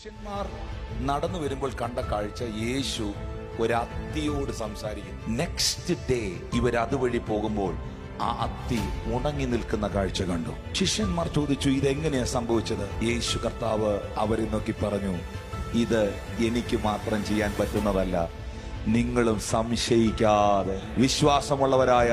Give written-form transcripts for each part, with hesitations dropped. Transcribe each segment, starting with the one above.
ശിഷ്യന്മാർ നടന്നു വരുമ്പോൾ കണ്ട കാഴ്ച, യേശു ഒരത്തിയോട് സംസാരിക്കും. നെക്സ്റ്റ് ഡേ ഇവർ അതുവഴി പോകുമ്പോൾ ആ അത്തി ഉണങ്ങി നിൽക്കുന്ന കാഴ്ച കണ്ടു. ശിഷ്യന്മാർ ചോദിച്ചു, ഇതെങ്ങനെയാ സംഭവിച്ചത്? യേശു കർത്താവ് അവരെ നോക്കി പറഞ്ഞു, ഇത് എനിക്ക് മാത്രം ചെയ്യാൻ പറ്റുന്നതല്ല, നിങ്ങളും സംശയിക്കാതെ വിശ്വാസമുള്ളവരായ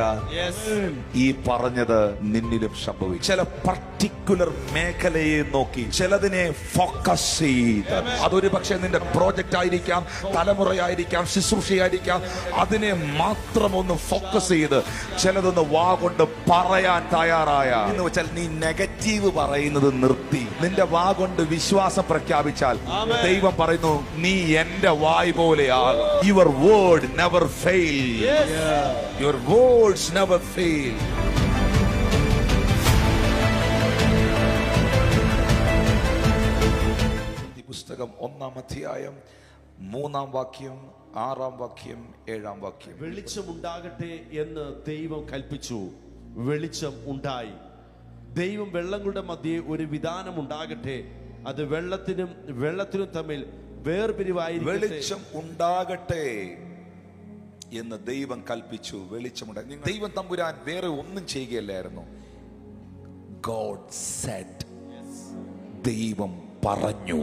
ഈ പറഞ്ഞത് നിന്നിലും സംഭവിക്കും. ചില പർട്ടിക്കുലർ മേഖലയെ നോക്കി ചിലതിനെ ഫോക്കസ് ചെയ്ത്, അതൊരു പക്ഷേ നിന്റെ പ്രോജക്റ്റ് ആയിരിക്കാം, തലമുറയായിരിക്കാം, ശുശ്രൂഷയായിരിക്കാം, അതിനെ മാത്രം ഒന്ന് ഫോക്കസ് ചെയ്ത് ചിലതൊന്ന് വാ കൊണ്ട് പറയാൻ തയ്യാറായ എന്ന് വെച്ചാൽ നീ നെഗറ്റീവ് പറയുന്നത് നിർത്തി നിന്റെ വാ കൊണ്ട് വിശ്വാസം പ്രഖ്യാപിച്ചാൽ ദൈവം പറയുന്നു, നീ എന്റെ വായ് പോലെയാകും. Your word never fail. Yes. Your words never fail. ഈ പുസ്തകം 1-ാം അധ്യായം 3-ാം വാക്യം, 6-ാം വാക്യം, 7-ാം വാക്യം. വെളിച്ചം ഉണ്ടാകട്ടെ എന്ന് ദൈവം കൽപ്പിച്ചു, വെളിച്ചം ഉണ്ടായി. ദൈവം വെള്ളങ്ങളുടെ മധ്യേ ഒരു വിധാനം ഉണ്ടാകട്ടെ, അത് വെള്ളത്തിനും തമ്മിൽ വേർപിരിവായി. വെളിച്ചം ഉണ്ടാകട്ടെ എന്ന് ദൈവം കൽപ്പിച്ചു, വെളിച്ചമുണ്ടായി. ദൈവം തമ്പുരാൻ വേറെ ഒന്നും ചെയ്യുകയല്ലായിരുന്നു. God said. ദൈവം പറഞ്ഞു.